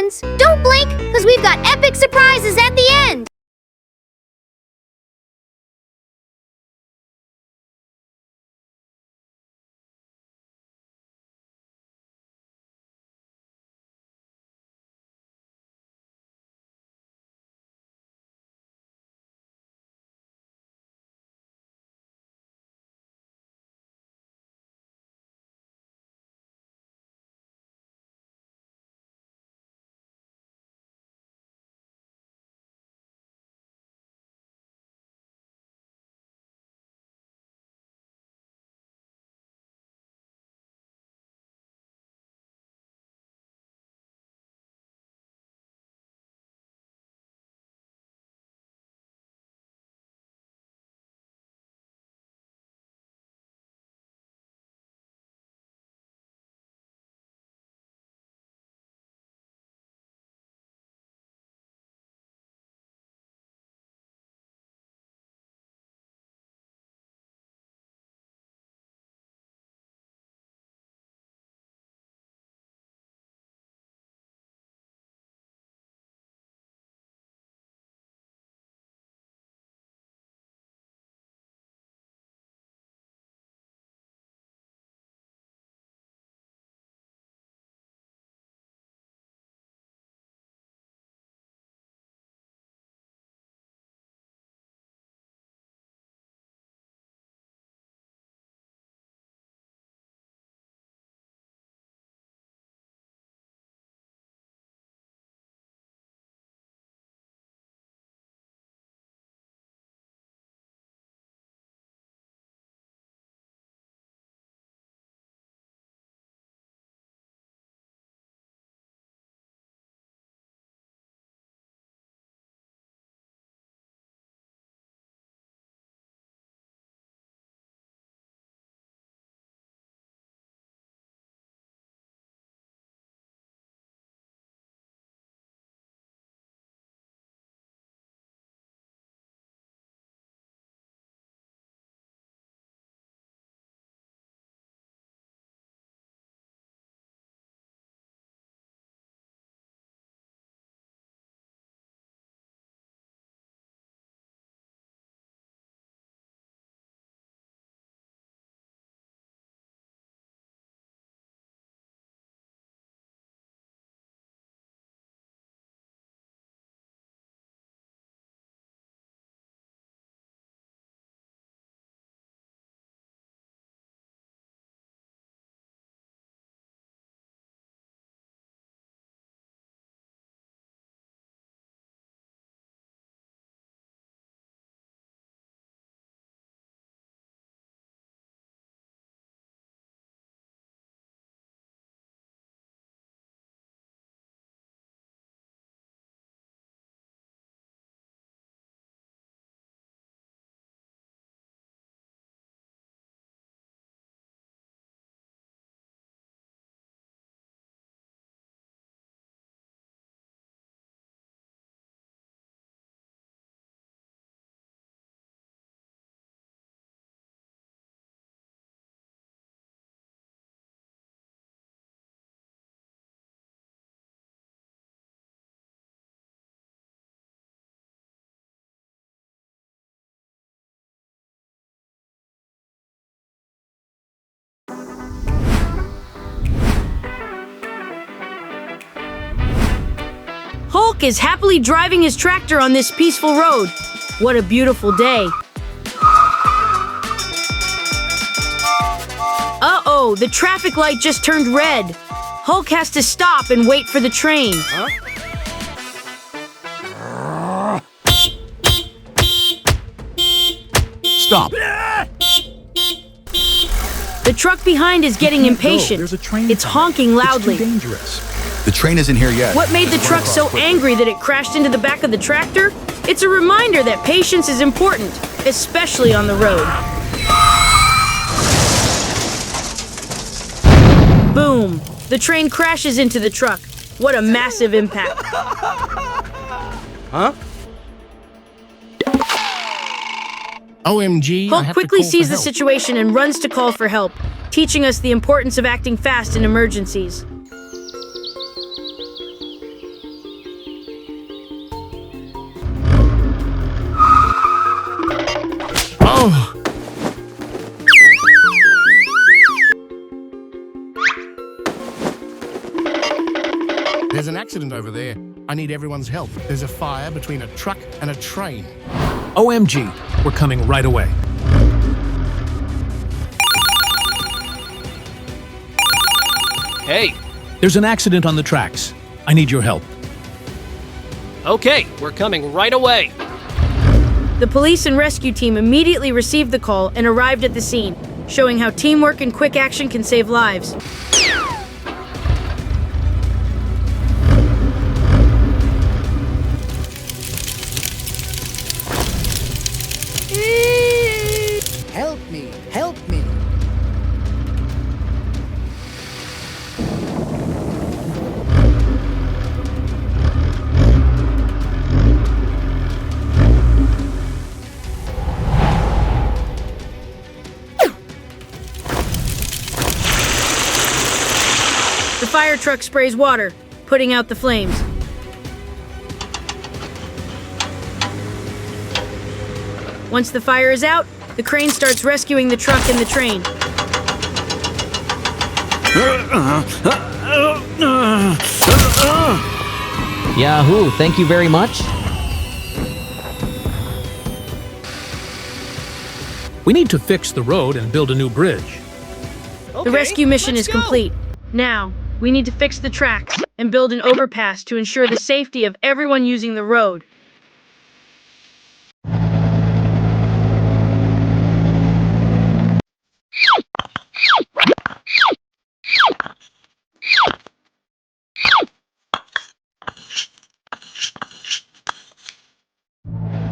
friends. Don't blink, because we've got epic surprises at the end. Hulk is happily driving his tractor on this peaceful road. What a beautiful day. Uh-oh, the traffic light just turned red. Hulk has to stop and wait for the train. Stop. The truck behind is getting impatient. There's a train It's coming. honking loudly. It's too dangerous. The train isn't here yet. What made the truck so angry that it crashed into the back of the tractor? It's a reminder that patience is important, especially on the road. Boom! The train crashes into the truck. What a massive impact. Huh? OMG. I Hulk have to quickly call for sees the help. situation and runs to call for help, teaching us the importance of acting fast in emergencies. There's an accident over there. I need everyone's help. There's a fire between a truck and a train. OMG, we're coming right away. Hey, There's an accident on the tracks. I need your help. okay, we're coming right away. The police and rescue team immediately received the call and arrived at the scene, showing how teamwork and quick action can save lives. Help me! Help me! The fire truck sprays water, putting out the flames. Once the fire is out, the crane starts rescuing the truck and the train. Yahoo! Thank you very much. We need to fix the road and build a new bridge. The rescue mission is complete. Now, we need to fix the tracks and build an overpass to ensure the safety of everyone using the road.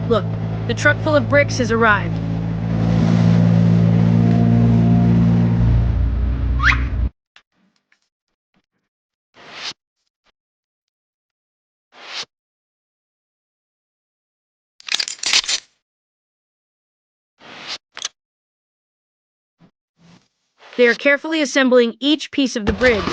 Look, the truck full of bricks has arrived. They are carefully assembling each piece of the bridge.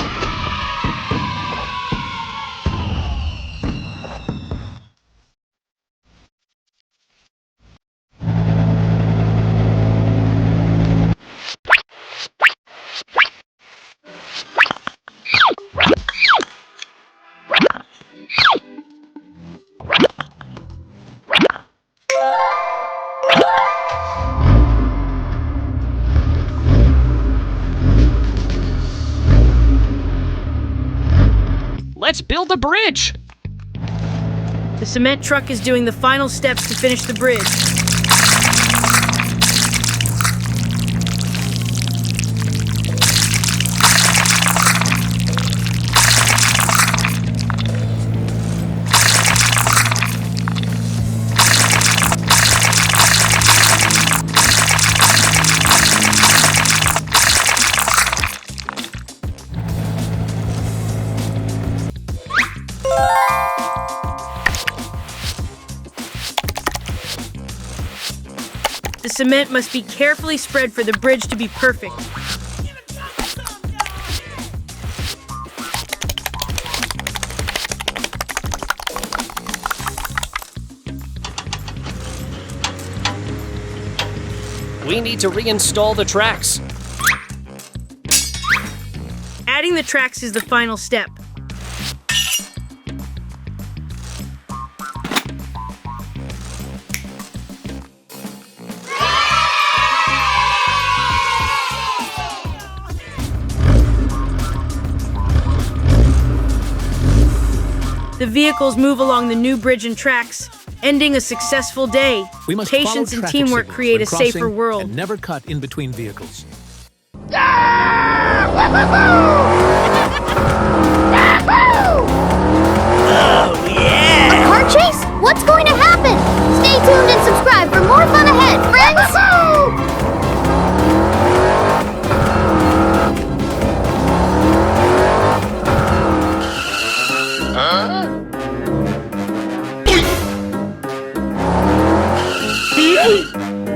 Let's build a bridge. The cement truck is doing the final steps to finish the bridge. The cement must be carefully spread for the bridge to be perfect. We need to reinstall the tracks. Adding the tracks is the final step. The vehicles move along the new bridge and tracks, ending a successful day. We must Patience follow and traffic teamwork signals create when a safer crossing world. And never cut in between vehicles. A car chase? What's going to happen? Stay tuned and subscribe for more fun ahead, friends!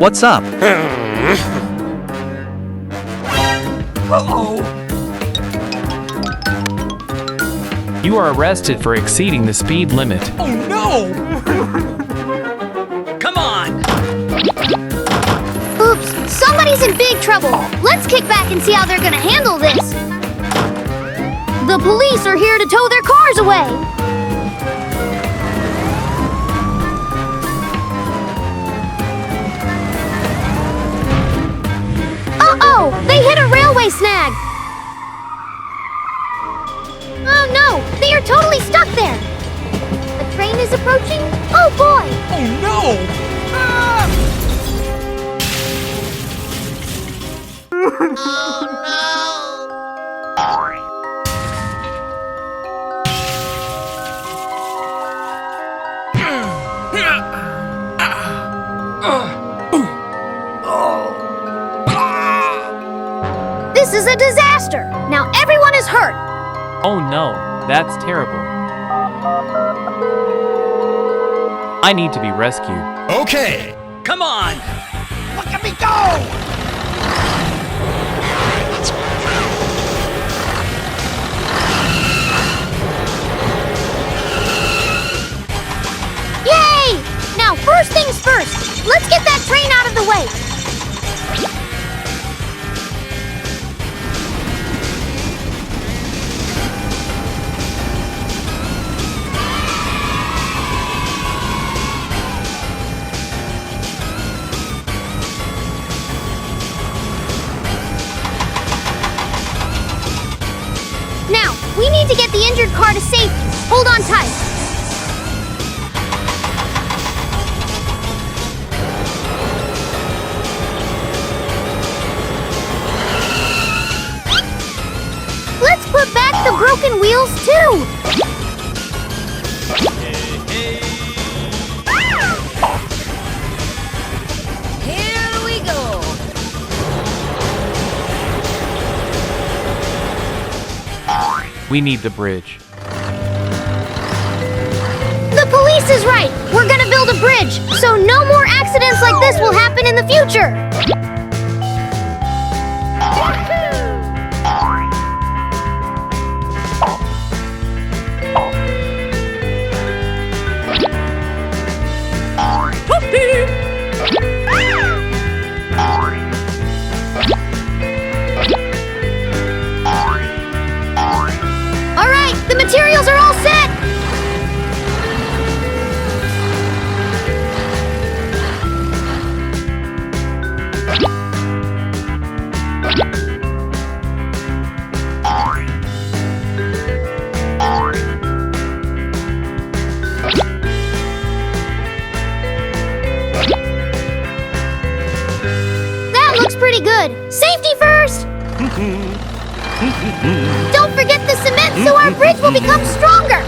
What's up? You are arrested for exceeding the speed limit. Oh no! Come on! Oops, somebody's in big trouble. Let's kick back and see how they're gonna handle this. The police are here to tow their cars away! Uh-oh! They hit a railway snag! Oh no! They are totally stuck there! A train is approaching? Oh boy! Oh no! Ah! This is a disaster! Now everyone is hurt! Oh no, that's terrible. I need to be rescued. Okay. Come on! Look at me go! Yay! Now first things first, let's get that train out of the way! Now, we need to get the injured car to safety. Hold on tight. Let's put back the broken wheels too. Here we go. We need the bridge. The police is right. We're gonna build a bridge, so no more accidents like this will happen in the future. All right, the materials are all set. That looks pretty good. Safety first. Don't forget the cement so our bridge will become stronger.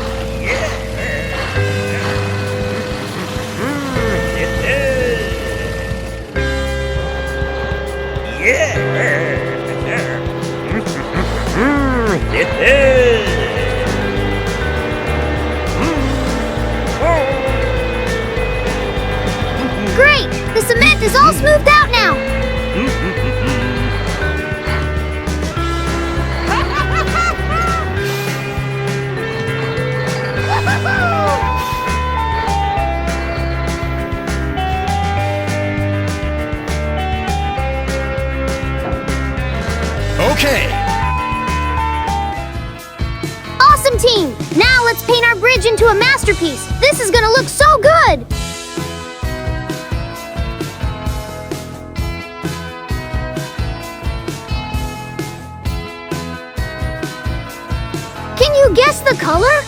Great! The cement is all smoothed out now. Okay. Awesome team! Now let's paint our bridge into a masterpiece. This is gonna look so good! Can you guess the color?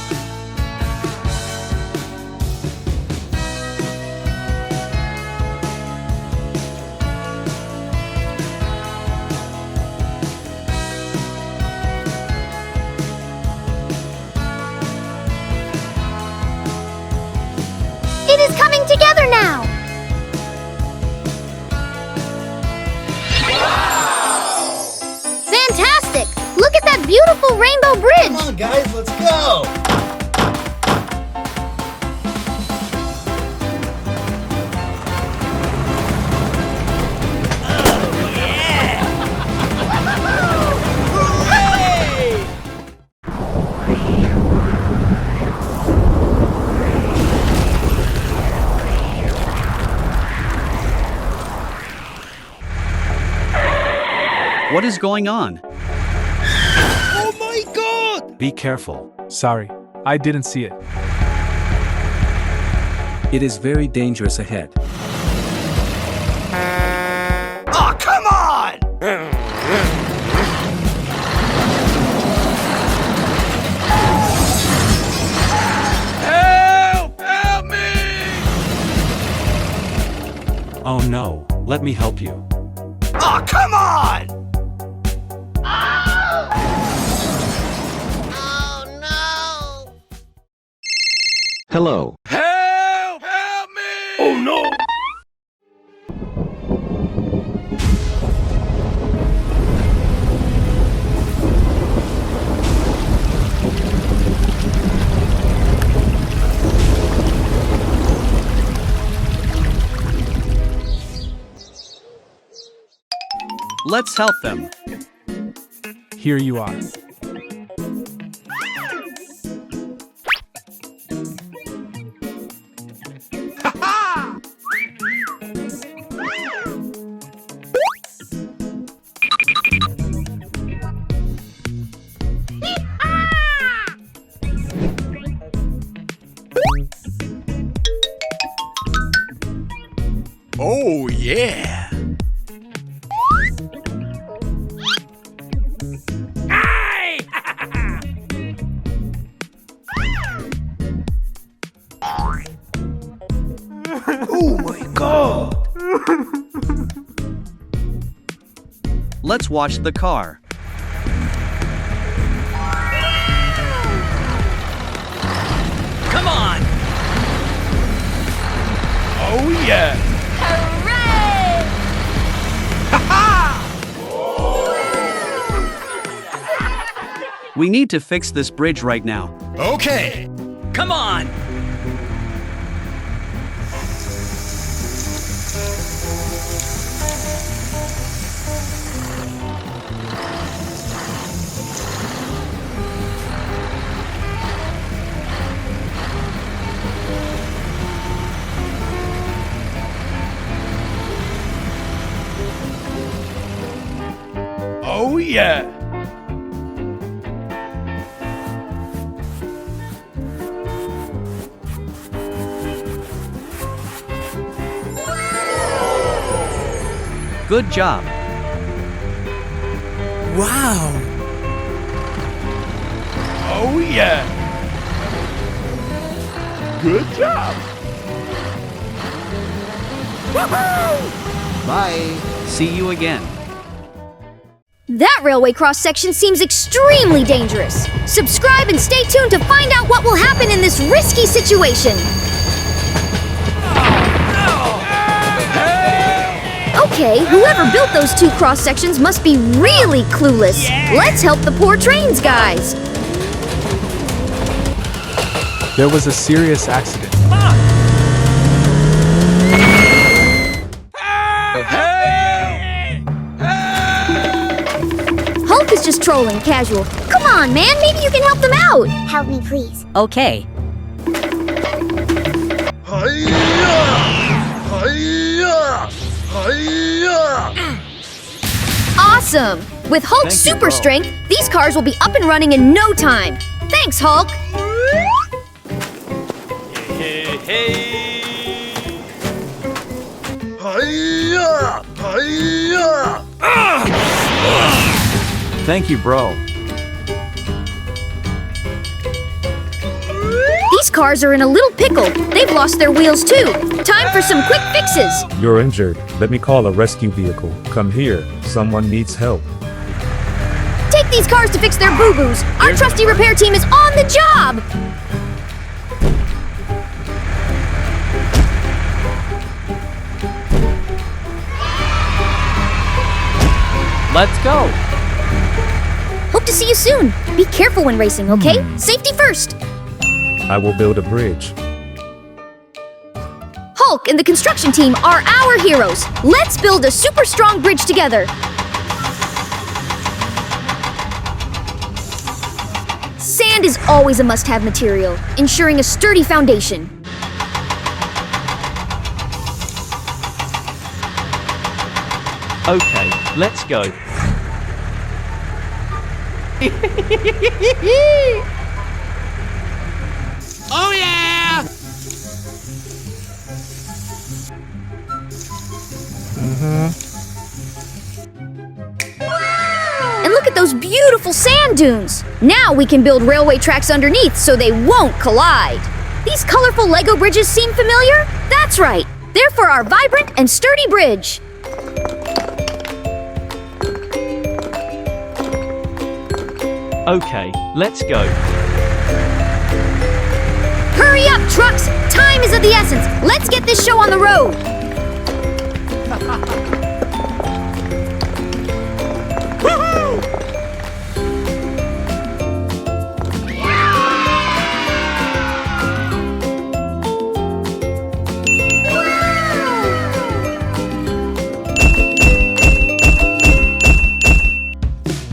It is coming together now! Fantastic! Look at that beautiful rainbow bridge! Come on, guys, let's go! What is going on? Oh my god! Be careful. Sorry, I didn't see it. It is very dangerous ahead. Oh, come on! Help! Help me! Oh no, let me help you. Oh, come on! Hello. Help! Help me! Oh no! Let's help them. Here you are. Oh yeah! Oh my god! Let's watch the car. Come on! Oh yeah! Hooray! We need to fix this bridge right now. Okay! Come on! Oh yeah! Good job. Wow! Oh yeah! Good job! Woohoo! Bye. See you again. That railway cross-section seems extremely dangerous. Subscribe and stay tuned to find out what will happen in this risky situation. Okay, whoever built those two cross-sections must be really clueless. Let's help the poor trains guys. There was a serious accident. Hulk is just trolling, casual. Come on, man, maybe you can help them out. Help me, please. Okay. Awesome! With Hulk's super strength, these cars will be up and running in no time. Thanks, Hulk! Thank you, bro. These cars are in a little pickle. They've lost their wheels too. Time for some quick fixes. You're injured. Let me call a rescue vehicle. Come here. Someone needs help. Take these cars to fix their boo-boos. Our trusty repair team is on the job. Let's go. Hope to see you soon. Be careful when racing, okay? Safety first. I will build a bridge. Hulk and the construction team are our heroes. Let's build a super strong bridge together. Sand is always a must-have material, ensuring a sturdy foundation. Okay, let's go. Oh yeah! And look at those beautiful sand dunes! Now we can build railway tracks underneath so they won't collide. These colorful Lego bridges seem familiar? That's right! They're for our vibrant and sturdy bridge. Okay, let's go. Hurry up, trucks! Time is of the essence. Let's get this show on the road.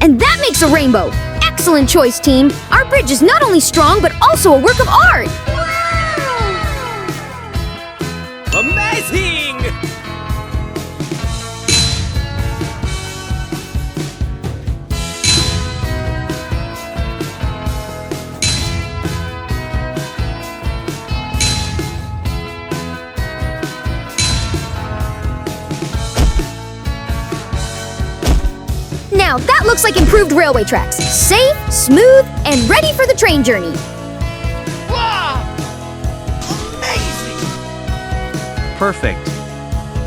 And that makes a rainbow. Excellent choice, team. Our bridge is not only strong, but also a work of art. Amazing! Now that looks like improved railway tracks. Safe, smooth, and ready for the train journey. Wow! Amazing! Perfect.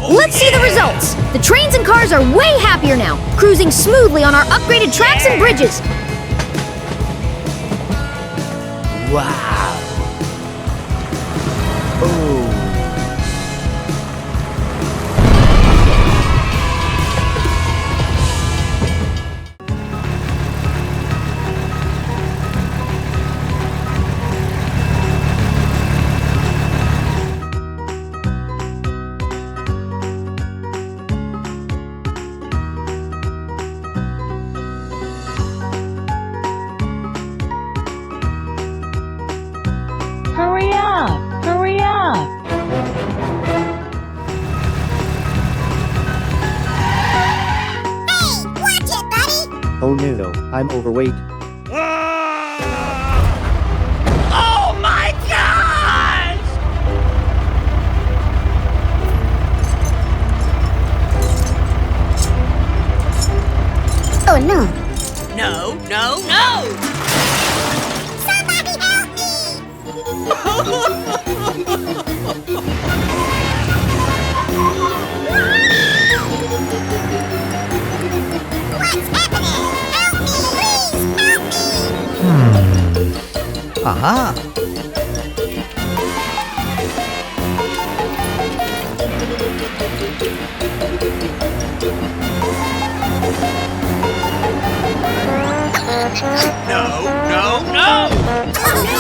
Let's see the results. The trains and cars are way happier now, cruising smoothly on our upgraded tracks and bridges. Wow! Oh! Hurry up! Hurry up! Oh no, I'm overweight. Oh my gosh! Oh no. No, no, no! Somebody help me! What's happening? Help me! Please help me! Aha! No, no, no! Help me!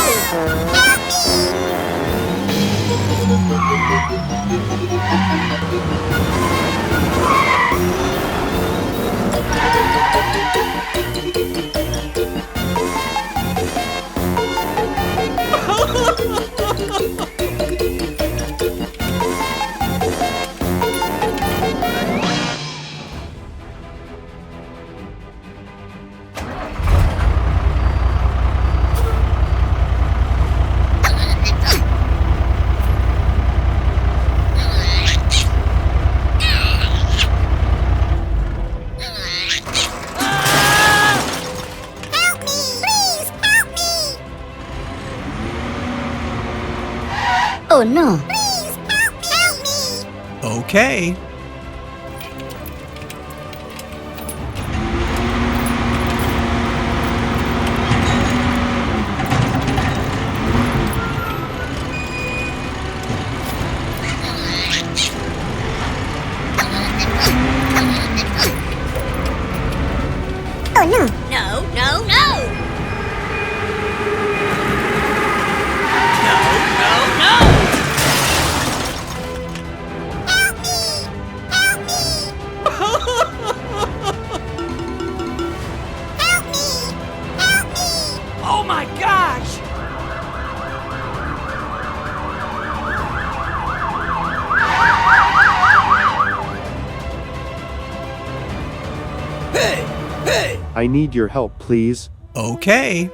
Oh no. Please help me! Okay. Oh no. No, no, no! No, no, no! Help me! I need your help, please. Okay.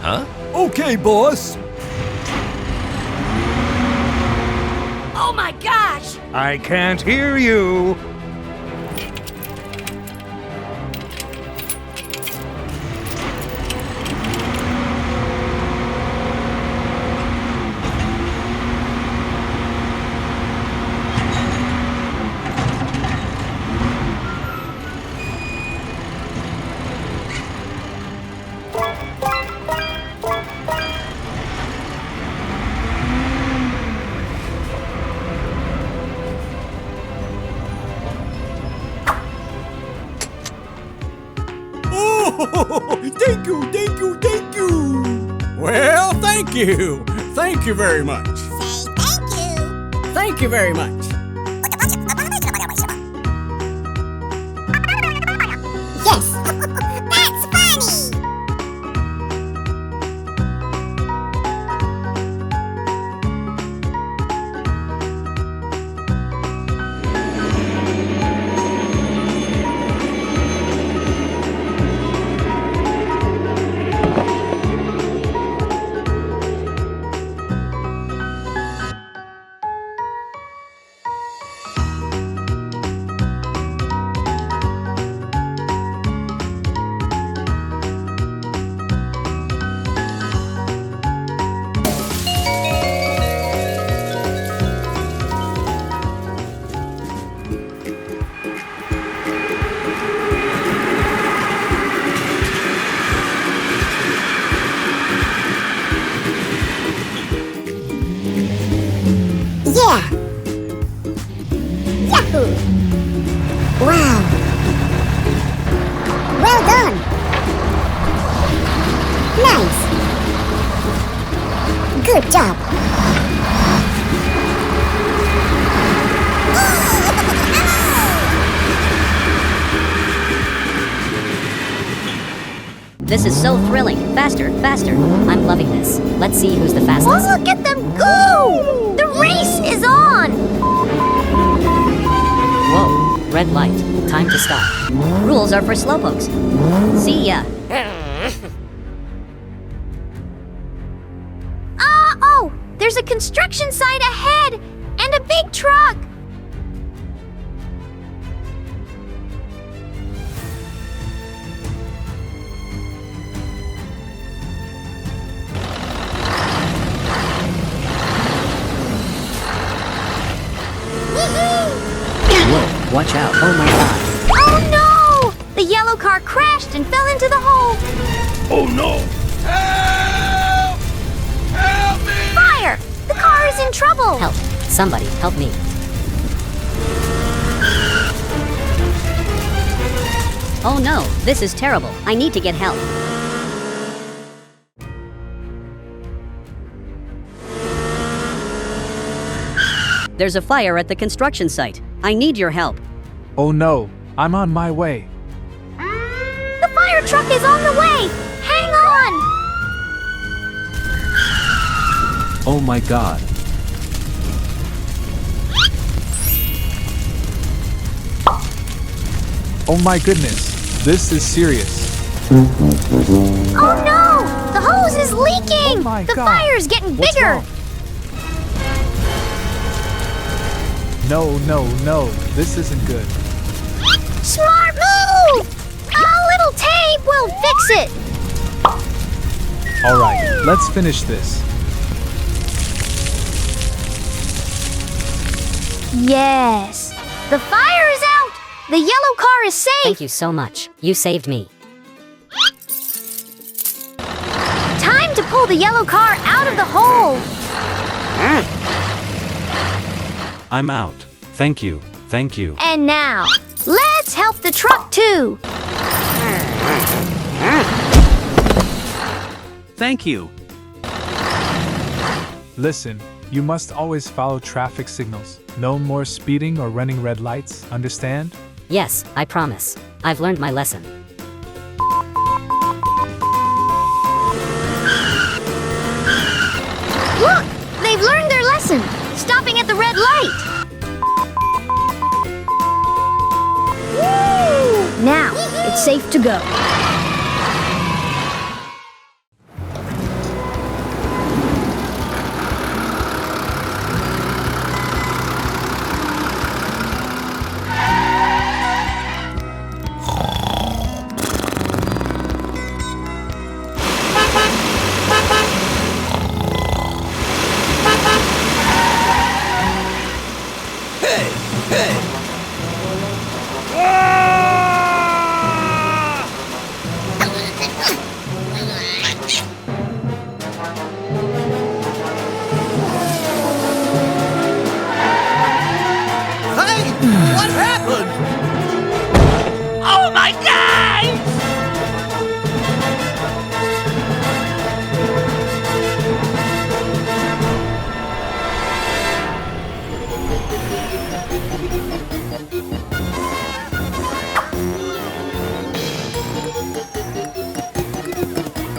Huh? Okay, boss. Oh my gosh! I can't hear you. Thank you, thank you, thank you. Well, thank you. Thank you very much. Say thank you! Thank you very much. Yes! That's funny! Yeah! Yahoo! Wow! Well done! Nice! Good job! This is so thrilling. Faster, faster. I'm loving this. Let's see who's the fastest. Oh, look at them go! The race is on! Whoa, red light. Time to stop. Rules are for slowpokes. See ya. Oh! There's a construction site ahead! And a big truck! Whoa, watch out. Oh my god. Oh no! The yellow car crashed and fell into the hole! Oh no. Help! Help me! Fire! The car is in trouble! Help. Somebody, help me. Oh no, this is terrible. I need to get help. There's a fire at the construction site. I need your help. Oh no, I'm on my way. The fire truck is on the way! Hang on! Oh my god. Oh my goodness, this is serious. Oh no! The hose is leaking! Oh my the God. fire's getting What's bigger! wrong? No, no, no, this isn't good. Smart move! A little tape will fix it! Alright, let's finish this. Yes! The fire is out! The yellow car is safe! Thank you so much. You saved me. Time to pull the yellow car out of the hole! I'm out. Thank you. Thank you. And now, let's help the truck too! Thank you. Listen, you must always follow traffic signals. No more speeding or running red lights, understand? Yes, I promise. I've learned my lesson. Look! They've learned their lesson! Stopping at the red light! Woo! Now, if it's safe to go. What happened? Oh my God!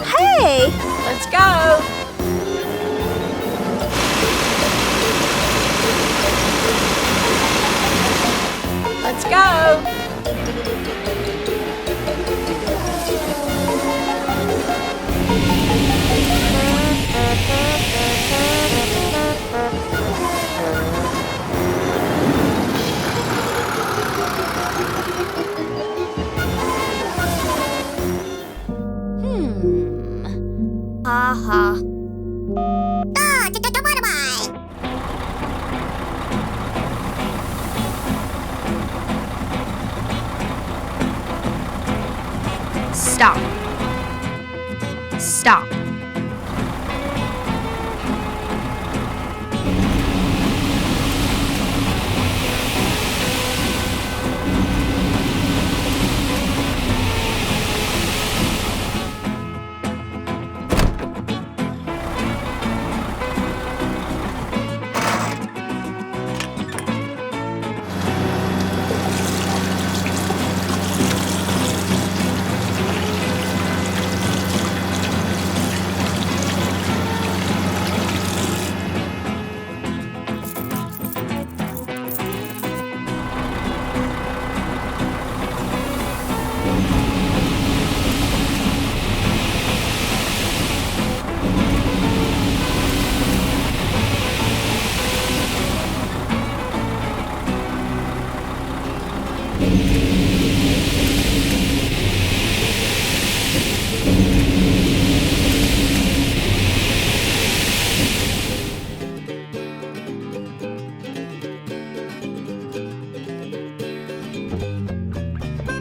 Hey! Let's go! Let's go! Aha. Stop. Stop.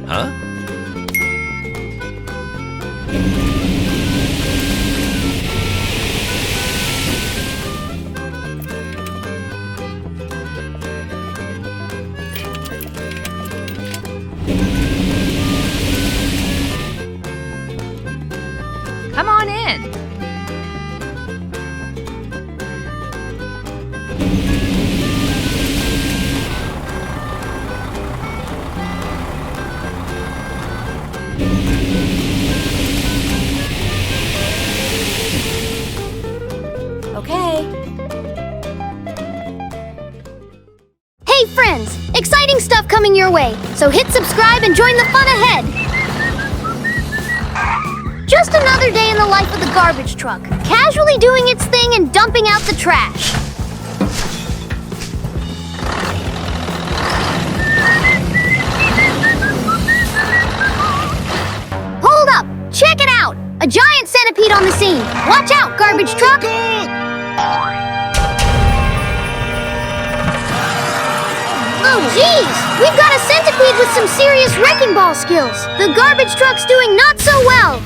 Huh? Come on in. Okay. Hey friends! Exciting stuff coming your way, so hit subscribe and join the fun ahead! Just another day in the life of the garbage truck, casually doing its thing and dumping out the trash. Hold up! Check it out! A giant centipede on the scene! Watch out, garbage truck! Oh geez! We've got a centipede with some serious wrecking ball skills! The garbage truck's doing not so well!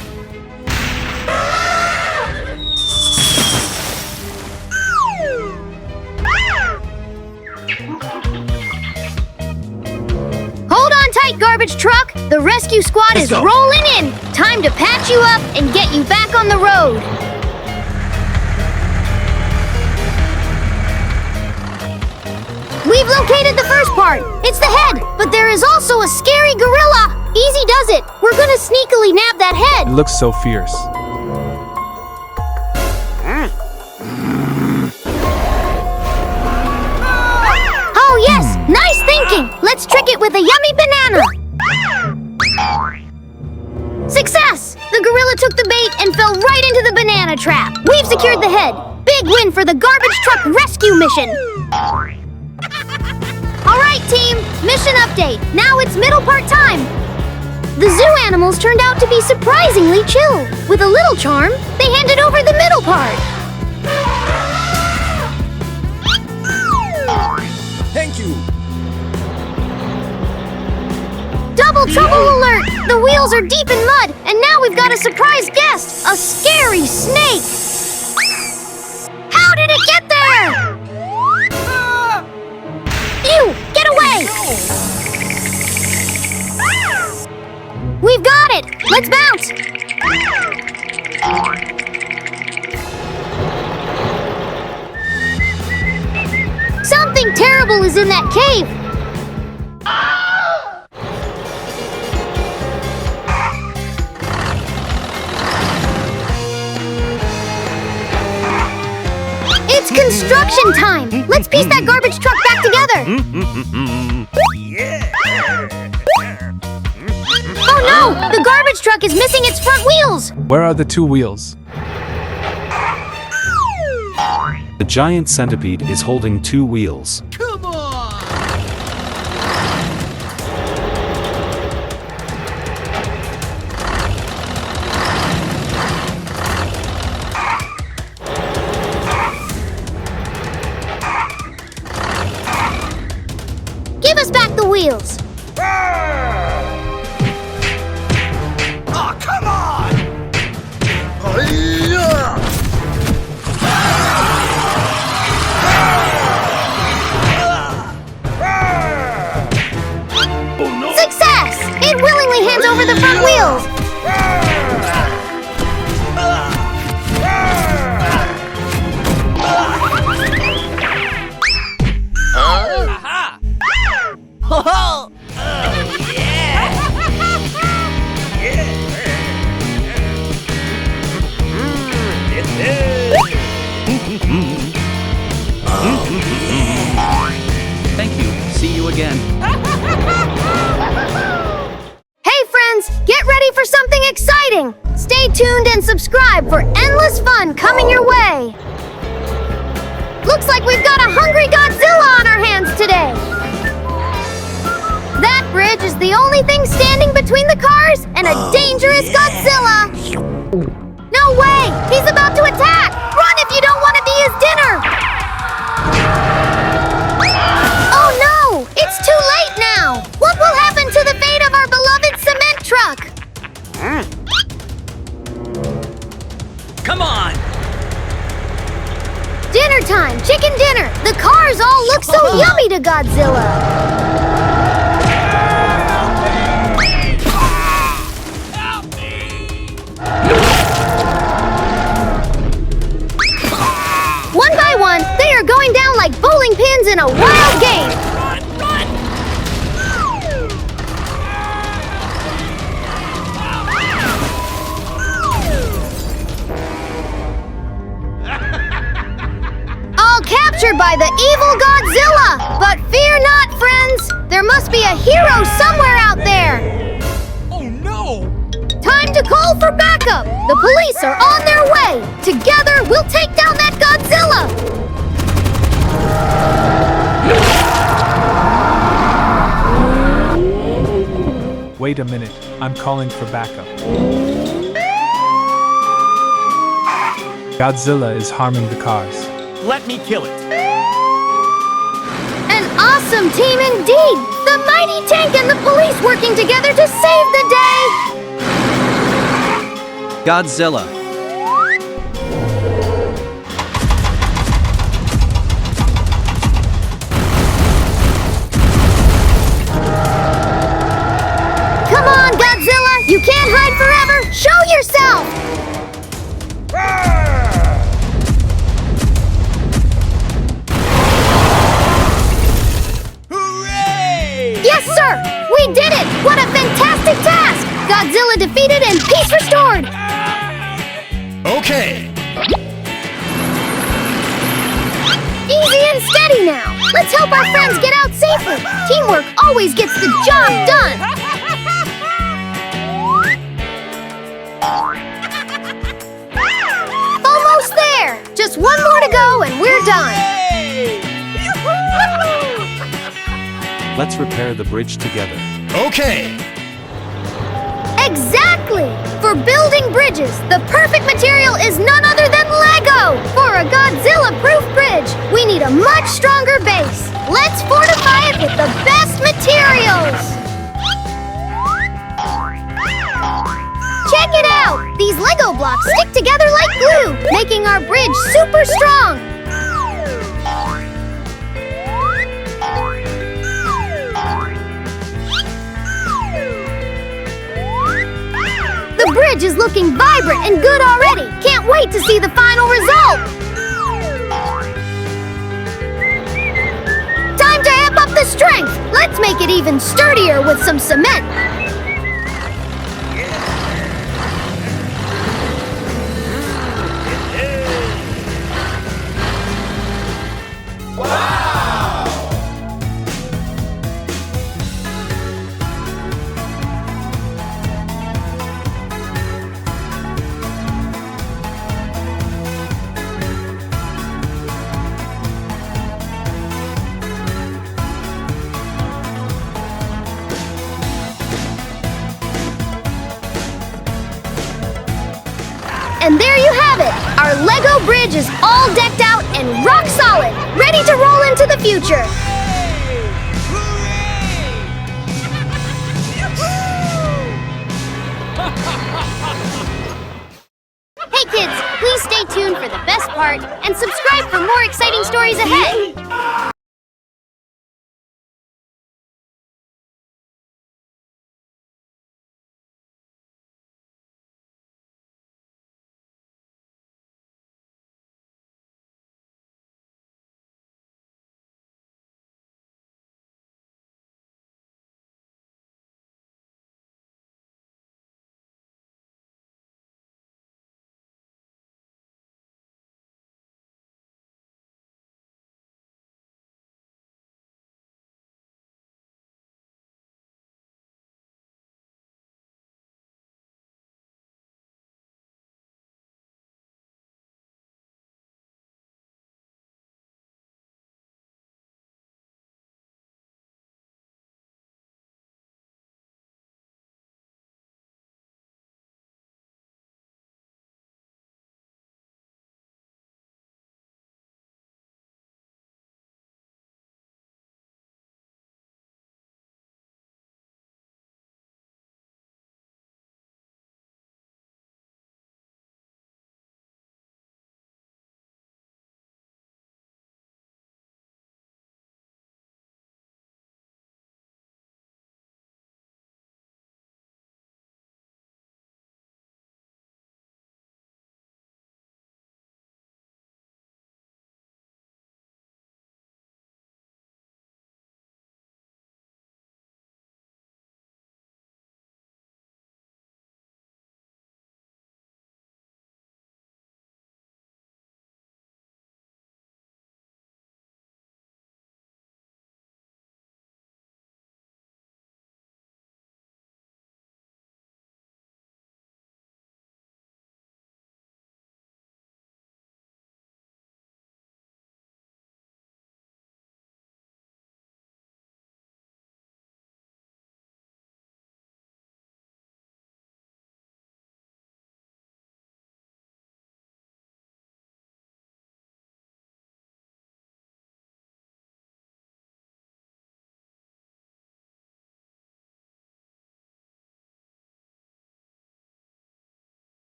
Hold on tight, garbage truck! The rescue squad is rolling in! Time to patch you up and get you back on the road! We've located the first part! It's the head! But there is also a scary gorilla! Easy does it! We're gonna sneakily nab that head! It looks so fierce. Oh yes! Nice thinking! Let's trick it with a yummy banana! Big win for the garbage truck rescue mission! Alright team, mission update. Now it's middle part time. The zoo animals turned out to be surprisingly chill. With a little charm, they handed over the middle part. Thank you. Double trouble alert! The wheels are deep in mud, and now we've got a surprise guest, a scary snake! How did it get there? You, get away! We've got it! Let's bounce! Something terrible is in that cave! It's construction time! Let's piece that garbage truck back together! Oh no! The garbage truck is missing its front wheels! Where are the two wheels? The giant centipede is holding two wheels. Come on! Give us back the wheels! Oh, come on! Success! It willingly hands over the front wheels! Thank you. See you again. Hey friends, get ready for something exciting! Stay tuned and subscribe for endless fun coming your way! Looks like we've got a hungry Godzilla on our hands today! That bridge is the only thing standing between the cars and a dangerous Godzilla! No way! He's about to attack! Run if you don't want to be his dinner! Oh no! It's too late now! What will happen to the fate of our beloved cement truck? Come on! Dinner time! Chicken dinner! The cars all look so yummy to Godzilla! One by one, they are going down like bowling pins in a wild game! All captured by the evil Godzilla! But fear not, friends! There must be a hero somewhere out there! Oh no! Time to call for backup! The police are on their way! Together, we'll take down that Godzilla! Wait a minute, I'm calling for backup. Godzilla is harming the cars. Let me kill it. An awesome team indeed! The mighty tank and the police working together to save the day! Godzilla. Come on, Godzilla! You can't hide forever! Show yourself! Hooray! Yes, sir! We did it! What a fantastic task! Godzilla defeated and peace restored! Okay. Easy and steady now! Let's help our friends get out safely! Teamwork always gets the job done! Almost there! Just one more Let's repair the bridge together. Okay. Exactly! For building bridges, the perfect material is none other than Lego! For a Godzilla-proof bridge, we need a much stronger base. Let's fortify it with the best materials! Check it out! These Lego blocks stick together like glue, making our bridge super strong! The bridge is looking vibrant and good already! Can't wait to see the final result! Time to amp up the strength! Let's make it even sturdier with some cement! And there you have it! Our Lego bridge is all decked out and rock solid, ready to roll into the future! Hey kids, please stay tuned for the best part and subscribe for more exciting stories ahead!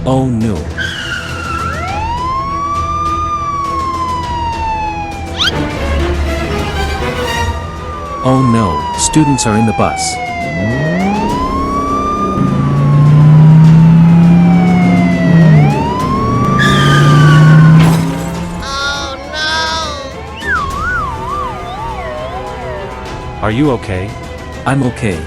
Oh no. Oh no, students are in the bus. Are you okay? I'm okay.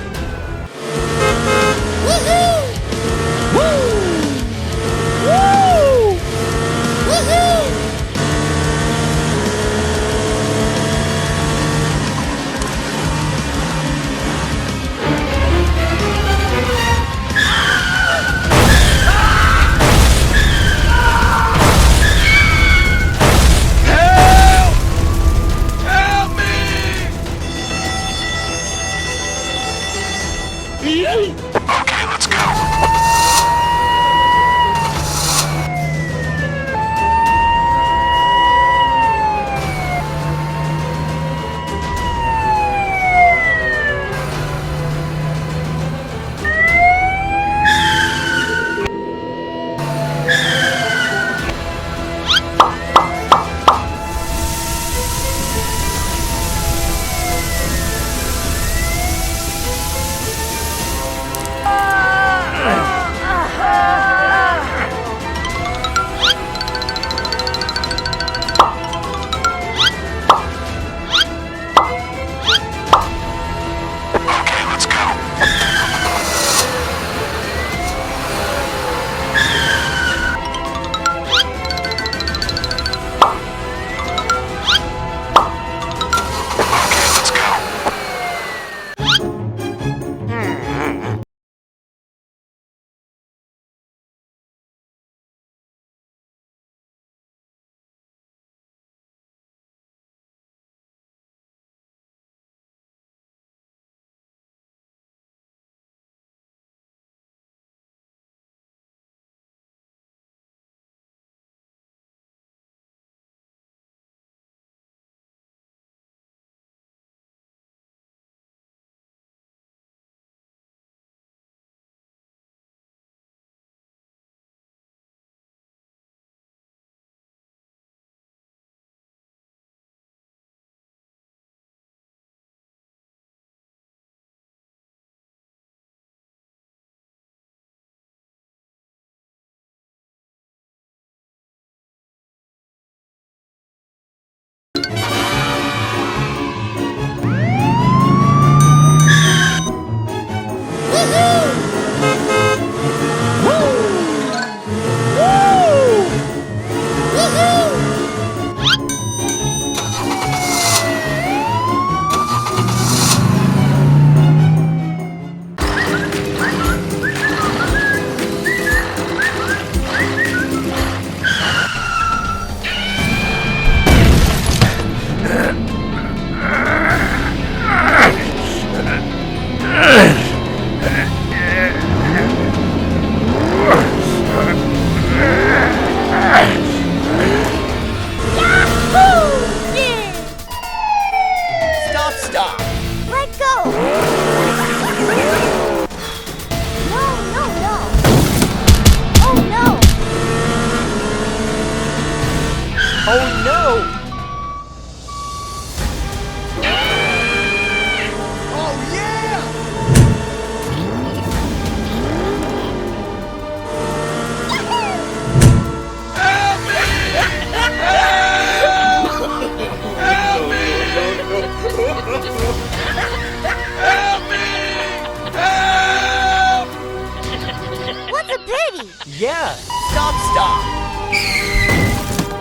Yeah, stop.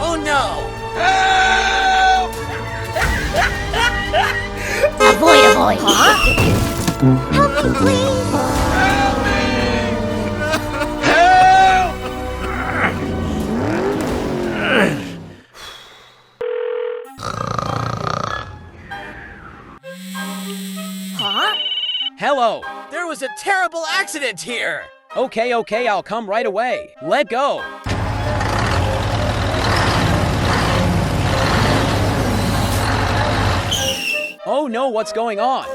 Oh no! Avoid. Huh? Help me, please. Huh? Hello! There was a terrible accident here! Okay, I'll come right away. Let go! Oh no, what's going on?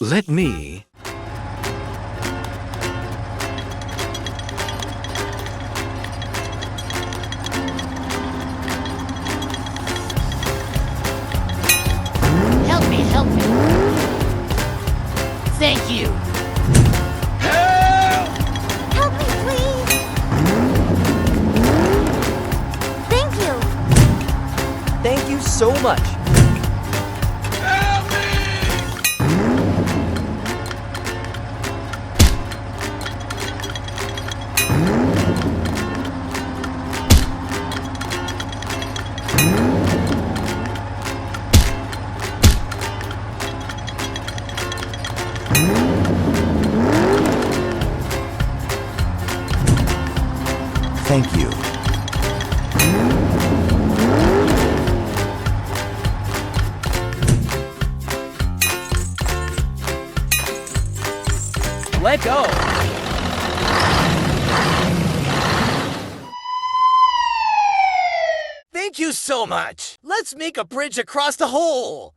Let me... Help me. Thank you. Help me, please. Thank you. Thank you so much. Thank you. Let go. Thank you so much. Let's make a bridge across the hole.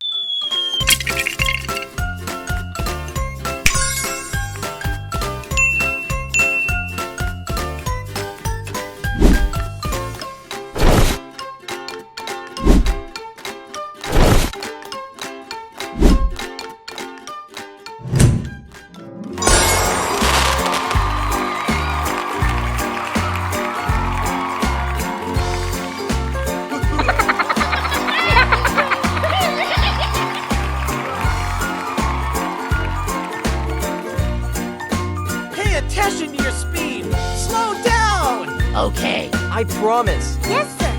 Attention to your speed! Slow down! Okay, I promise. Yes, sir.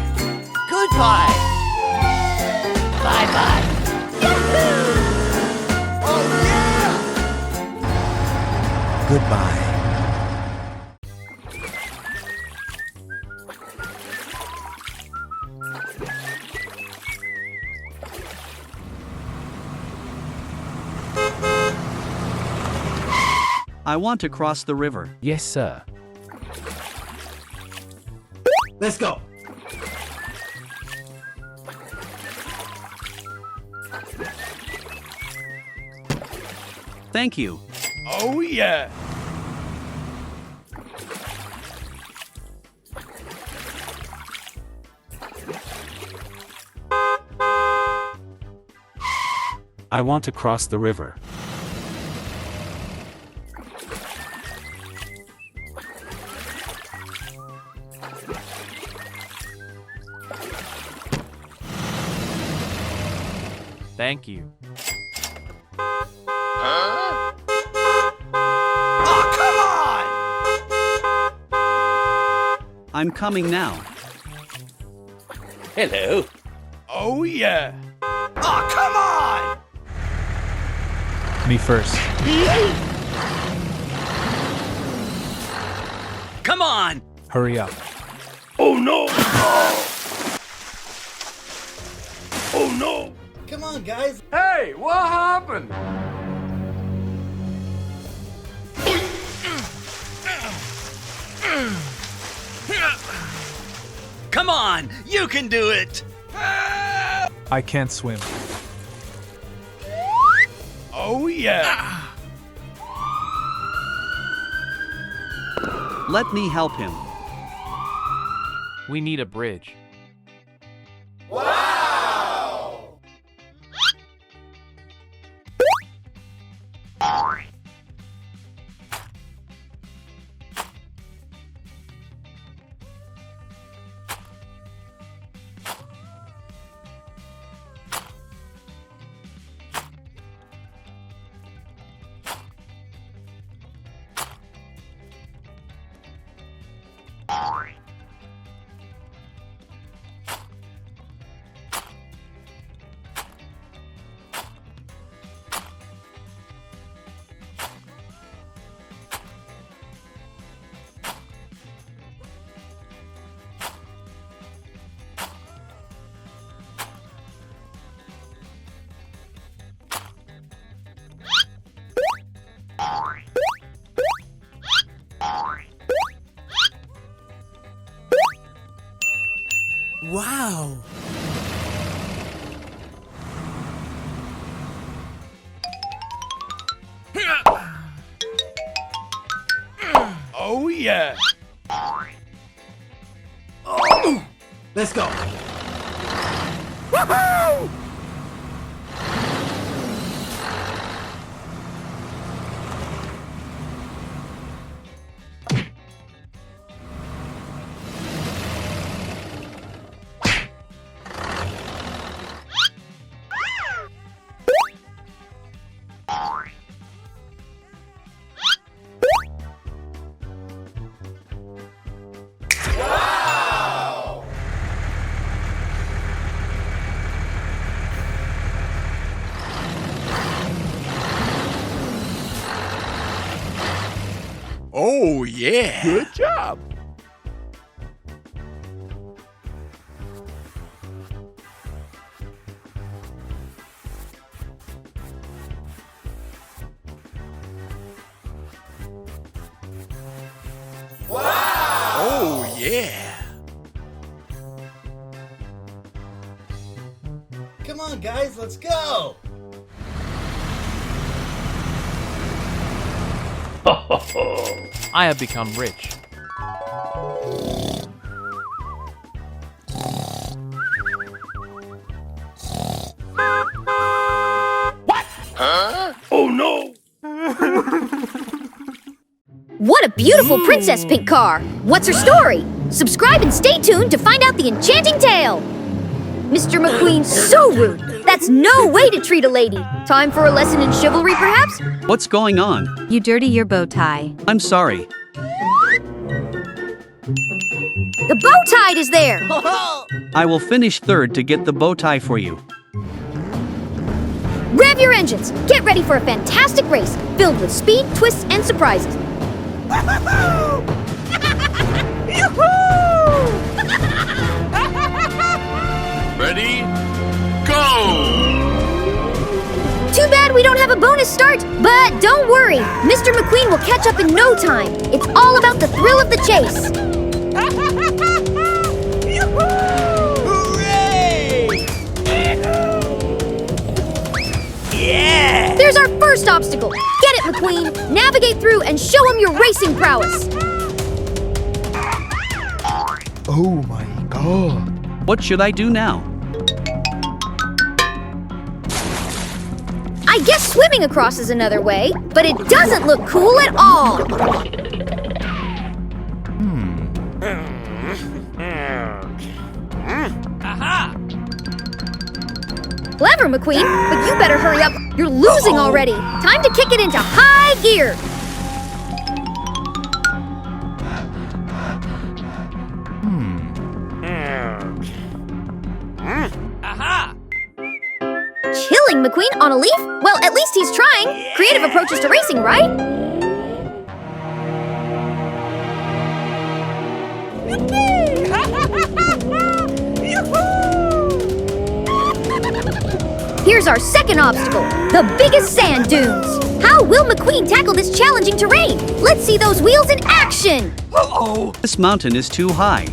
Goodbye! Bye-bye! Yahoo! Oh, yeah! Goodbye. I want to cross the river. Yes, sir. Let's go! Thank you. Oh, yeah. I want to cross the river. Thank you. Oh, come on! I'm coming now. Hello. Oh, yeah. Oh, come on! Me first. Come on! Hurry up. Oh, no! Oh, no! Come on, guys. Hey, what happened? Come on! You can do it! I can't swim. Oh, yeah. Let me help him. We need a bridge. Wow! Oh, yeah. Oh. Let's go! Woohoo! Oh, yeah. Good job. Wow. Oh, yeah. Come on, guys, let's go! I have become rich. What? Huh? Oh no! What a beautiful Princess Pink car! What's her story? Subscribe and stay tuned to find out the enchanting tale! Mr. McQueen's so rude! That's no way to treat a lady! Time for a lesson in chivalry, perhaps? What's going on? You dirty your bow tie. I'm sorry. The bow tie is there! I will finish third to get the bow tie for you. Rev your engines! Get ready for a fantastic race, filled with speed, twists, and surprises. Ready? Go! Too bad we don't have a bonus start, but don't worry. Mr. McQueen will catch up in no time. It's all about the thrill of the chase. Hooray! Yeah! There's our first obstacle. Get it, McQueen. Navigate through and show him your racing prowess. Oh my god. What should I do now? I guess swimming across is another way, but it doesn't look cool at all. Aha! Clever, McQueen, but you better hurry up. You're losing already. Time to kick it into high gear. Aha! Killing McQueen on a leaf? Well, at least he's trying. Creative approaches to racing, right? Here's our second obstacle, the biggest sand dunes. How will McQueen tackle this challenging terrain? Let's see those wheels in action. Uh-oh! This mountain is too high.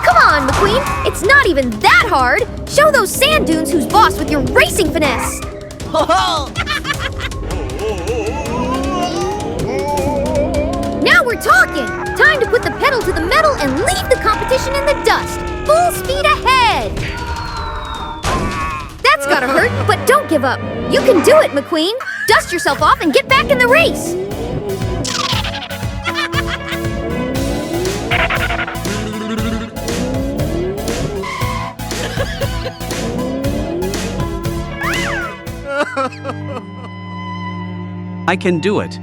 Come on, McQueen. It's not even that hard. Show those sand dunes who's boss with your racing finesse. Now we're talking. Time to put the pedal to the metal and leave the competition in the dust. Full speed ahead. That's gotta hurt, but don't give up. You can do it, McQueen. Dust yourself off and get back in the race. I can do it.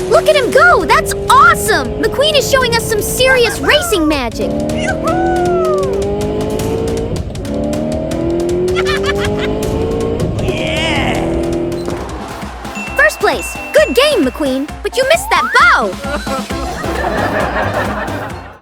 Look at him go! That's awesome! McQueen is showing us some serious racing magic. First place! Good game, McQueen! But you missed that bow!